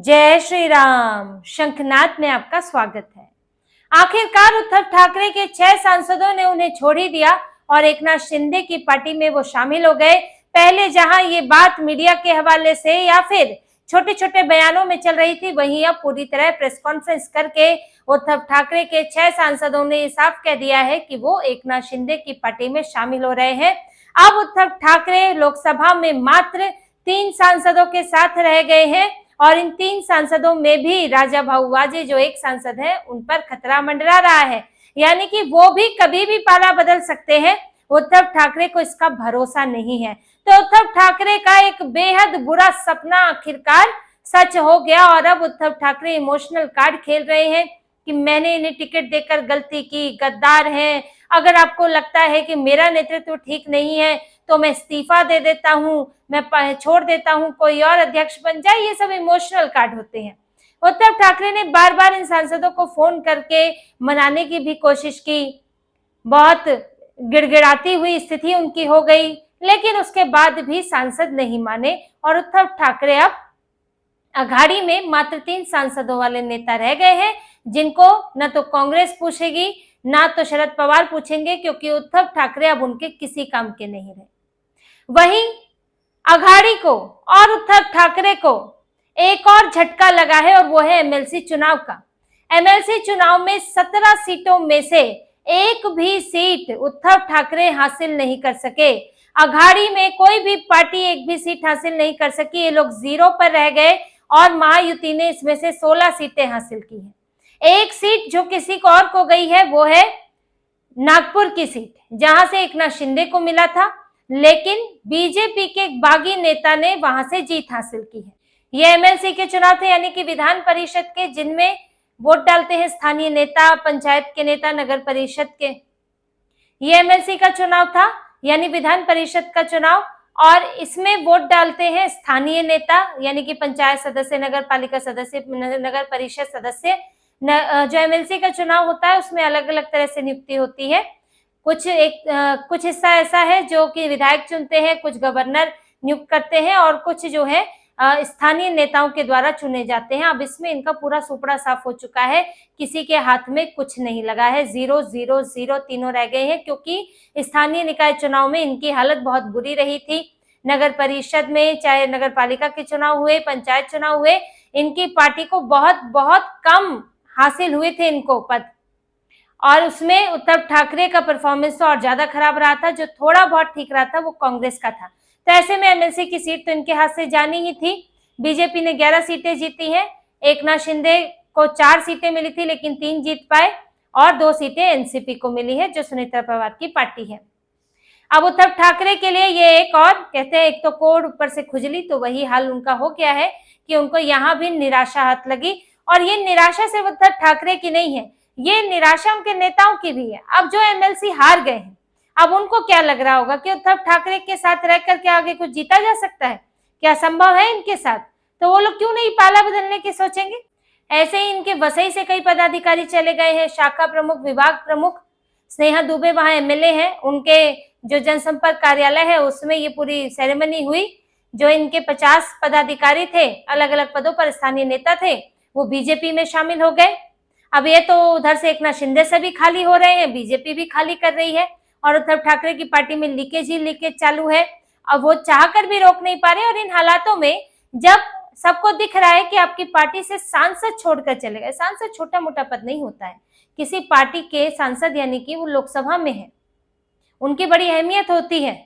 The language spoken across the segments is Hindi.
जय श्री राम। शंखनाद में आपका स्वागत है। आखिरकार उद्धव ठाकरे के 6 सांसदों ने उन्हें छोड़ ही दिया और एकनाथ शिंदे की पार्टी में वो शामिल हो गए। पहले जहां ये बात मीडिया के हवाले से या फिर छोटे छोटे बयानों में चल रही थी, वहीं अब पूरी तरह प्रेस कॉन्फ्रेंस करके उद्धव ठाकरे के 6 सांसदों ने साफ कह दिया है कि वो एकनाथ शिंदे की पार्टी में शामिल हो रहे हैं। अब उद्धव ठाकरे लोकसभा में मात्र 3 सांसदों के साथ रह गए हैं और इन 3 सांसदों में भी राजा भाऊ वाजे जो एक सांसद है उन पर खतरा मंडरा रहा है, यानी कि वो भी कभी भी पाला बदल सकते हैं। उद्धव ठाकरे को इसका भरोसा नहीं है। तो उद्धव ठाकरे का एक बेहद बुरा सपना आखिरकार सच हो गया और अब उद्धव ठाकरे इमोशनल कार्ड खेल रहे हैं कि मैंने इन्हें टिकट देकर गलती की, गद्दार हैं। अगर आपको लगता है कि मेरा नेतृत्व ठीक नहीं है तो मैं इस्तीफा दे देता हूं, मैं छोड़ देता हूं, कोई और अध्यक्ष बन जाए। ये सब इमोशनल कार्ड होते हैं। उद्धव ठाकरे ने बार बार इन सांसदों को फोन करके मनाने की भी कोशिश की, बहुत गिड़गिड़ाती हुई स्थिति उनकी हो गई, लेकिन उसके बाद भी सांसद नहीं माने और उद्धव ठाकरे अब अघाड़ी में मात्र 3 सांसदों वाले नेता रह गए हैं, जिनको न तो कांग्रेस पूछेगी ना तो शरद पवार पूछेंगे, क्योंकि उद्धव ठाकरे अब उनके किसी काम के नहीं रहे। वहीं अघाड़ी को और उद्धव ठाकरे को एक और झटका लगा है और वो है एमएलसी चुनाव का। एमएलसी चुनाव में 17 सीटों में से एक भी सीट उद्धव ठाकरे हासिल नहीं कर सके। अघाड़ी में कोई भी पार्टी एक भी सीट हासिल नहीं कर सकी। ये लोग 0 पर रह गए और महायुति ने इसमें से 16 सीटें हासिल की हैं। एक सीट जो किसी को और को गई है वो है नागपुर की सीट, जहां से एकनाथ शिंदे को मिला था, लेकिन बीजेपी के एक बागी नेता ने वहां से जीत हासिल की है। ये एमएलसी के चुनाव थे, यानी कि विधान परिषद के, जिनमें वोट डालते हैं स्थानीय नेता, पंचायत के नेता, नगर परिषद के। ये एमएलसी का चुनाव था, यानी विधान परिषद का चुनाव, और इसमें वोट डालते हैं स्थानीय नेता, यानी कि पंचायत सदस्य, नगर पालिका सदस्य, नगर परिषद सदस्य। जो एमएलसी का चुनाव होता है उसमें अलग अलग तरह से नियुक्ति होती है। कुछ हिस्सा ऐसा है जो कि विधायक चुनते हैं, कुछ गवर्नर नियुक्त करते हैं और कुछ जो है स्थानीय नेताओं के द्वारा चुने जाते हैं। अब इसमें इनका पूरा सुपड़ा साफ हो चुका है, किसी के हाथ में कुछ नहीं लगा है। 0 0 0 तीनों रह गए हैं, क्योंकि स्थानीय निकाय चुनाव में इनकी हालत बहुत बुरी रही थी। नगर परिषद में, चाहे नगर पालिका के चुनाव हुए, पंचायत चुनाव हुए, इनकी पार्टी को बहुत बहुत कम हासिल हुए थे इनको पद, और उसमें उद्धव ठाकरे का परफॉर्मेंस तो और ज्यादा खराब रहा था। जो थोड़ा बहुत ठीक रहा था वो कांग्रेस का था। तो ऐसे में एमएलसी की सीट तो इनके हाथ से जानी ही थी। बीजेपी ने 11 सीटें जीती हैं। एकनाथ शिंदे को 4 सीटें मिली थी, लेकिन 3 जीत पाए और 2 सीटें एनसीपी को मिली है, जो सुनीता पवार की पार्टी है। अब उद्धव ठाकरे के लिए ये एक और, कहते हैं एक तो कोड़ ऊपर से खुजली, तो वही हाल उनका हो गया है कि उनको यहाँ भी निराशा हाथ लगी। और ये निराशा सिर्फ उद्धव ठाकरे की नहीं है, ये निराशा उनके नेताओं की भी है। अब जो एमएलसी हार गए हैं, अब उनको क्या लग रहा होगा कि उद्धव ठाकरे के साथ रहकर के आगे कुछ जीता जा सकता है, क्या संभव है इनके साथ? तो वो लोग क्यों नहीं पाला बदलने की सोचेंगे। ऐसे ही इनके वसई से कई पदाधिकारी चले गए हैं, शाखा प्रमुख, विभाग प्रमुख। स्नेहा दुबे वहां एमएलए हैं, उनके जो जनसंपर्क कार्यालय है उसमें ये पूरी सेरेमनी हुई। जो इनके 50 पदाधिकारी थे, अलग अलग पदों पर स्थानीय नेता थे, वो बीजेपी में शामिल हो गए। अब ये तो उधर से एकनाथ शिंदे से भी खाली हो रहे हैं, बीजेपी भी खाली कर रही है, और उद्धव ठाकरे की पार्टी में लीकेज ही लीकेज चालू है। अब वो चाहकर भी रोक नहीं पा रहे। और इन हालातों में जब सबको दिख रहा है कि आपकी पार्टी से सांसद छोड़कर चले गए, सांसद छोटा मोटा पद नहीं होता है, किसी पार्टी के सांसद यानी कि वो लोकसभा में है, उनकी बड़ी अहमियत होती है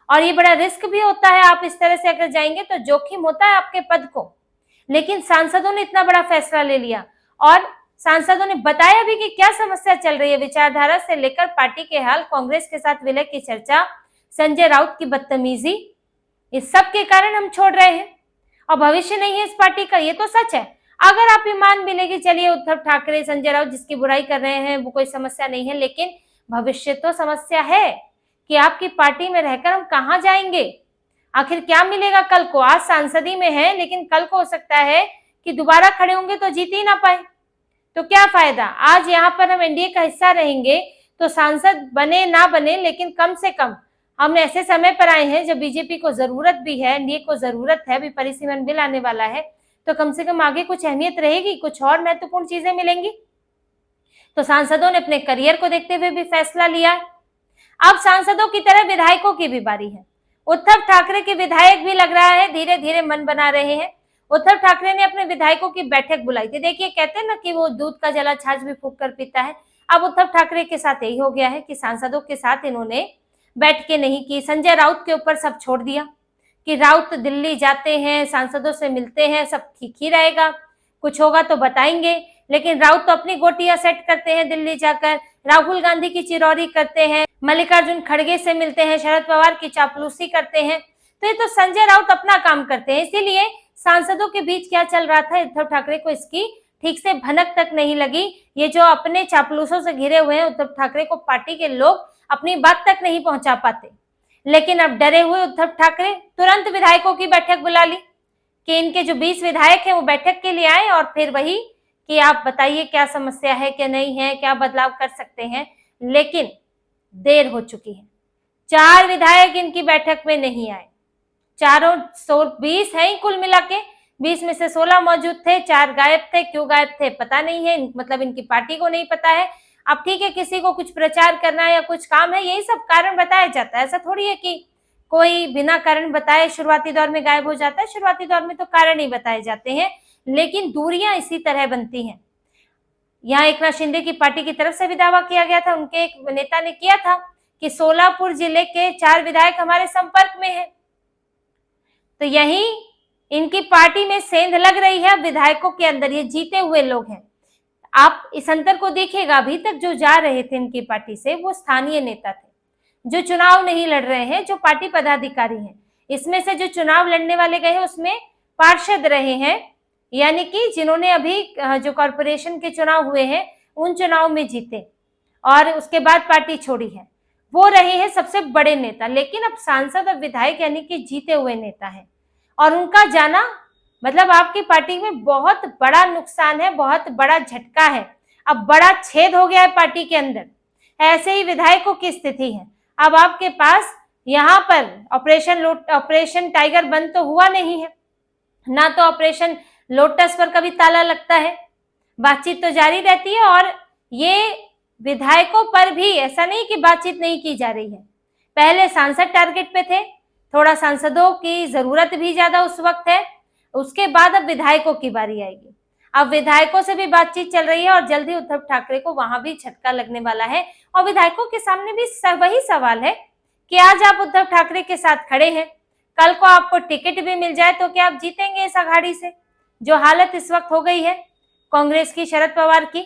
और ये बड़ा रिस्क भी होता है। आप इस तरह से अगर जाएंगे तो जोखिम होता है आपके पद को। लेकिन सांसदों ने इतना बड़ा फैसला ले लिया और सांसदों ने बताया भी कि क्या समस्या चल रही है, विचारधारा से लेकर पार्टी के हाल, कांग्रेस के साथ विलय की चर्चा, संजय राउत की बदतमीजी, इस सब के कारण हम छोड़ रहे हैं और भविष्य नहीं है इस पार्टी का। ये तो सच है। अगर आप ईमान भी लेके चलिए, उद्धव ठाकरे, संजय राउत जिसकी बुराई कर रहे हैं वो कोई समस्या नहीं है, लेकिन भविष्य तो समस्या है कि आपकी पार्टी में रहकर हम कहाँ जाएंगे, आखिर क्या मिलेगा कल को। आज सांसदी में है, लेकिन कल को हो सकता है कि दोबारा खड़े होंगे तो जीत ही ना पाए, तो क्या फायदा। आज यहाँ पर हम एनडीए का हिस्सा रहेंगे तो सांसद बने ना बने, लेकिन कम से कम हम ऐसे समय पर आए हैं जब बीजेपी को जरूरत भी है, एनडीए को जरूरत है, अभी परिसीमन बिल आने वाला है, तो कम से कम आगे कुछ अहमियत रहेगी, कुछ और महत्वपूर्ण चीजें मिलेंगी। तो सांसदों ने अपने करियर को देखते हुए भी फैसला लिया है। अब सांसदों की तरह विधायकों की भी बारी है। उद्धव ठाकरे के विधायक भी लग रहा है धीरे धीरे मन बना रहे हैं। उद्धव ठाकरे ने अपने विधायकों की बैठक बुलाई थी। देखिए, कहते हैं ना कि वो दूध का जला छाछ भी फूंक कर पीता है। अब उद्धव ठाकरे के साथ यही हो गया है कि सांसदों के साथ इन्होंने बैठकें नहीं की। संजय राउत के ऊपर सब छोड़ दिया कि राउत दिल्ली जाते हैं, सांसदों से मिलते हैं, सब ठीक ही रहेगा, कुछ होगा तो बताएंगे। लेकिन राउत तो अपनी गोटियां सेट करते हैं दिल्ली जाकर, राहुल गांधी की चिरौरी करते हैं, मल्लिकार्जुन खड़गे से मिलते हैं, शरद पवार की चापलूसी करते हैं। तो ये तो संजय राउत अपना काम करते हैं। इसीलिए सांसदों के बीच क्या चल रहा था, उद्धव ठाकरे को इसकी ठीक से भनक तक नहीं लगी। ये जो अपने चापलूसों से घिरे हुए हैं, उद्धव ठाकरे को पार्टी के लोग अपनी बात तक नहीं पहुंचा पाते। लेकिन अब डरे हुए उद्धव ठाकरे तुरंत विधायकों की बैठक बुला ली कि इनके जो 20 विधायक हैं वो बैठक के लिए आए और फिर वही कि आप बताइए क्या समस्या है, क्या नहीं है, क्या बदलाव कर सकते हैं। लेकिन देर हो चुकी है। 4 विधायक इनकी बैठक में नहीं आए। चारों 20 है ही कुल मिला के, 20 में से 16 मौजूद थे, 4 गायब थे। क्यों गायब थे पता नहीं है, मतलब इनकी पार्टी को नहीं पता है। अब ठीक है, किसी को कुछ प्रचार करना है या कुछ काम है, यही सब कारण बताया जाता है। ऐसा थोड़ी है कि कोई बिना कारण बताए शुरुआती दौर में गायब हो जाता है। शुरुआती दौर में तो कारण ही बताए जाते हैं, लेकिन दूरियां इसी तरह बनती हैं। यहाँ एकनाथ शिंदे की पार्टी की तरफ से भी दावा किया गया था, उनके एक नेता ने किया था कि सोलापुर जिले के 4 विधायक हमारे संपर्क में हैं। तो यही इनकी पार्टी में सेंध लग रही है विधायकों के अंदर। ये जीते हुए लोग हैं। आप इस अंतर को देखिएगा, अभी तक जो जा रहे थे इनकी पार्टी से वो स्थानीय नेता थे, जो चुनाव नहीं लड़ रहे हैं, जो पार्टी पदाधिकारी हैं। इसमें से जो चुनाव लड़ने वाले गए हैं उसमें पार्षद रहे हैं, यानी कि जिन्होंने अभी जो कॉर्पोरेशन के चुनाव हुए हैं उन चुनाव में जीते और उसके बाद पार्टी छोड़ी है, वो रहे हैं सबसे बड़े नेता। लेकिन अब सांसद और विधायक यानी कि जीते हुए नेता हैं और उनका जाना मतलब आपकी पार्टी में बहुत बड़ा नुकसान है, बहुत बड़ा झटका है। अब बड़ा छेद हो गया है पार्टी के अंदर। ऐसे ही विधायकों की स्थिति है। अब आपके पास यहाँ पर ऑपरेशन टाइगर बंद तो हुआ नहीं है, ना तो ऑपरेशन लोटस पर कभी ताला लगता है। बातचीत तो जारी रहती है और ये विधायकों पर भी ऐसा नहीं कि बातचीत नहीं की जा रही है। पहले सांसद टारगेट पे थे, थोड़ा सांसदों की जरूरत भी ज्यादा उस वक्त है। उसके बाद अब विधायकों की बारी आएगी। अब विधायकों से भी बातचीत चल रही है और जल्दी उद्धव ठाकरे को वहां भी झटका लगने वाला है। और विधायकों के सामने भी वही सवाल है कि आज आप उद्धव ठाकरे के साथ खड़े हैं, कल को आपको टिकट भी मिल जाए तो क्या आप जीतेंगे इस अघाड़ी से? जो हालत इस वक्त हो गई है कांग्रेस की, शरद पवार की,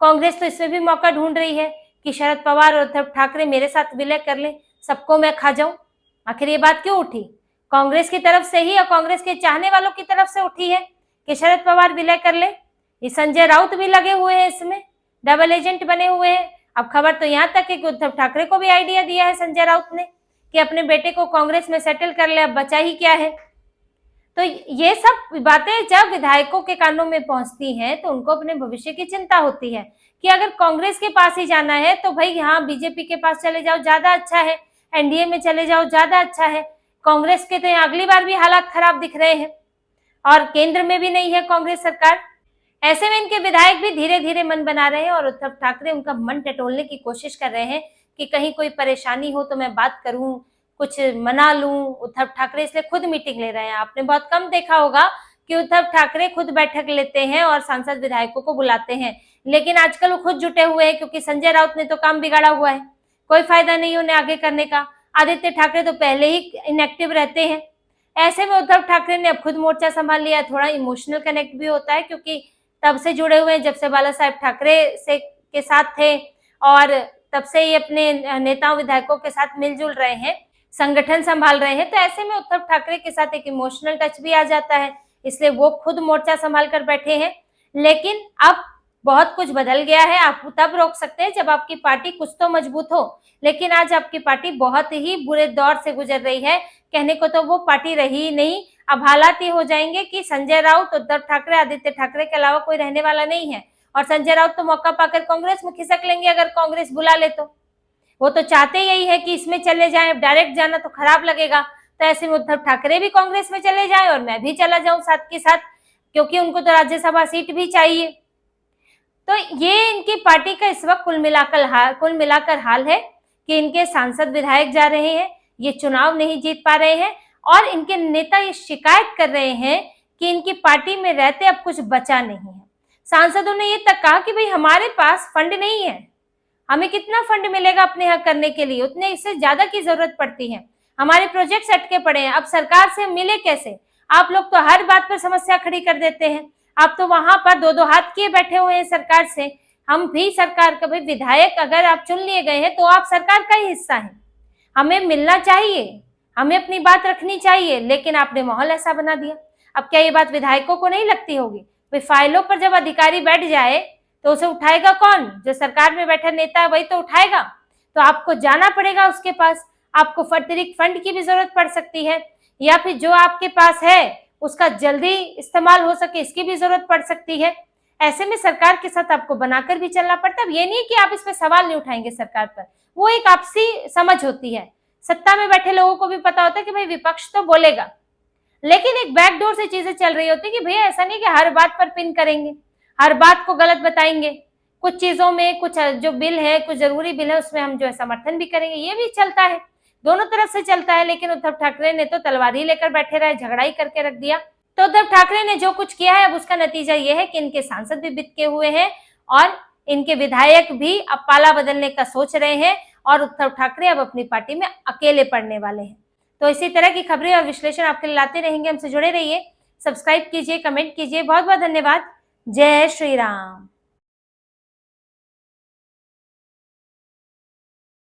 कांग्रेस तो इसमें भी मौका ढूंढ रही है कि शरद पवार और उद्धव ठाकरे मेरे साथ विलय कर लें, सबको मैं खा जाऊं। आखिर ये बात क्यों उठी? कांग्रेस की तरफ से ही और कांग्रेस के चाहने वालों की तरफ से उठी है कि शरद पवार विलय कर ले। ये संजय राउत भी लगे हुए हैं, इसमें डबल एजेंट बने हुए हैं। अब खबर तो यहाँ तक है कि उद्धव ठाकरे को भी आइडिया दिया है संजय राउत ने कि अपने बेटे को कांग्रेस में सेटल कर ले, अब बचा ही क्या है। तो ये सब बातें जब विधायकों के कानों में पहुंचती हैं तो उनको अपने भविष्य की चिंता होती है कि अगर कांग्रेस के पास ही जाना है तो भाई यहाँ बीजेपी के पास चले जाओ, ज्यादा अच्छा है, एनडीए में चले जाओ, ज्यादा अच्छा है। कांग्रेस के तो यहाँ अगली बार भी हालात खराब दिख रहे हैं और केंद्र में भी नहीं है कांग्रेस सरकार। ऐसे में इनके विधायक भी धीरे धीरे मन बना रहे हैं और उद्धव ठाकरे उनका मन टटोलने की कोशिश कर रहे हैं कि कहीं कोई परेशानी हो तो मैं बात करूं, कुछ मना लूं। उद्धव ठाकरे इसलिए खुद मीटिंग ले रहे हैं। आपने बहुत कम देखा होगा कि उद्धव ठाकरे खुद बैठक लेते हैं और सांसद विधायकों को बुलाते हैं, लेकिन आजकल वो खुद जुटे हुए हैं क्योंकि संजय राउत ने तो काम बिगाड़ा हुआ है, कोई फायदा नहीं उन्हें आगे करने का। आदित्य ठाकरे तो पहले ही इनएक्टिव रहते हैं। ऐसे में उद्धव ठाकरे ने अब खुद मोर्चा संभाल लिया। थोड़ा इमोशनल कनेक्ट भी होता है क्योंकि तब से जुड़े हुए हैं जब से बाला साहेब ठाकरे से के साथ थे और तब से ही अपने नेताओं विधायकों के साथ मिलजुल रहे हैं, संगठन संभाल रहे हैं। तो ऐसे में उद्धव ठाकरे के साथ एक इमोशनल टच भी आ जाता है, इसलिए वो खुद मोर्चा संभाल कर बैठे हैं। लेकिन अब बहुत कुछ बदल गया है। आप तब रोक सकते हैं जब आपकी पार्टी कुछ तो मजबूत हो, लेकिन आज आपकी पार्टी बहुत ही बुरे दौर से गुजर रही है। कहने को तो वो पार्टी रही ही नहीं। अब हालात ये हो जाएंगे कि संजय राउत, उद्धव ठाकरे, आदित्य ठाकरे के अलावा कोई रहने वाला नहीं है और संजय राउत तो मौका पाकर कांग्रेस में खिसक लेंगे अगर कांग्रेस बुला ले तो। वो तो चाहते यही है कि इसमें चले जाएं, डायरेक्ट जाना तो खराब लगेगा। तो ऐसे में उद्धव ठाकरे भी कांग्रेस में चले जाएं और मैं भी चला जाऊं साथ के साथ। क्योंकि उनको तो राज्यसभा सीट भी चाहिए। तो ये इनकी पार्टी का इस वक्त कुल मिलाकर हाल है कि इनके सांसद विधायक जा रहे हैं, ये चुनाव नहीं जीत पा रहे हैं और इनके नेता ये शिकायत कर रहे हैं कि इनकी पार्टी में रहते अब कुछ बचा नहीं है। सांसदों ने ये तक कहा कि भाई हमारे पास फंड नहीं है, हमें कितना फंड मिलेगा अपने यहाँ करने के लिए, उतने इससे ज्यादा की जरूरत पड़ती है, हमारे प्रोजेक्ट्स अटके पड़े हैं, अब सरकार से मिले कैसे? आप लोग तो हर बात पर समस्या खड़ी कर देते हैं, आप तो वहां पर दो दो हाथ किए बैठे हुए हैं सरकार से। हम भी सरकार का, भाई विधायक अगर आप चुन लिए गए हैं तो आप सरकार का ही हिस्सा हैं, हमें मिलना चाहिए, हमें अपनी बात रखनी चाहिए, लेकिन आपने माहौल ऐसा बना दिया। अब क्या ये बात विधायकों को नहीं लगती होगी? भाई फाइलों पर जब अधिकारी बैठ जाए तो उसे उठाएगा कौन? जो सरकार में बैठा नेता है वही तो उठाएगा। तो आपको जाना पड़ेगा उसके पास, आपको अतिरिक्त फंड की भी जरूरत पड़ सकती है, या फिर जो आपके पास है उसका जल्दी इस्तेमाल हो सके इसकी भी जरूरत पड़ सकती है। ऐसे में सरकार के साथ आपको बनाकर भी चलना पड़ता है। ये नहीं कि आप इस पे सवाल नहीं उठाएंगे सरकार पर, वो एक आपसी समझ होती है। सत्ता में बैठे लोगों को भी पता होता है कि भाई विपक्ष तो बोलेगा, लेकिन एक बैकडोर से चीजें चल रही होती है कि भैया ऐसा नहीं कि हर बात पर पिन करेंगे, हर बात को गलत बताएंगे, कुछ चीजों में, कुछ जो बिल है, कुछ जरूरी बिल है उसमें हम जो है समर्थन भी करेंगे, ये भी चलता है, दोनों तरफ से चलता है। लेकिन उद्धव ठाकरे ने तो तलवार ही लेकर बैठे रहे, झगड़ा ही करके रख दिया। तो उद्धव ठाकरे ने जो कुछ किया है अब उसका नतीजा ये है कि इनके सांसद भी बितके हुए हैं और इनके विधायक भी अब पाला बदलने का सोच रहे हैं और उद्धव ठाकरे अब अपनी पार्टी में अकेले पड़ने वाले हैं। तो इसी तरह की खबरें और विश्लेषण आपके लिए लाते रहेंगे, हमसे जुड़े रहिए, सब्सक्राइब कीजिए, कमेंट कीजिए। बहुत बहुत धन्यवाद। जय श्री राम।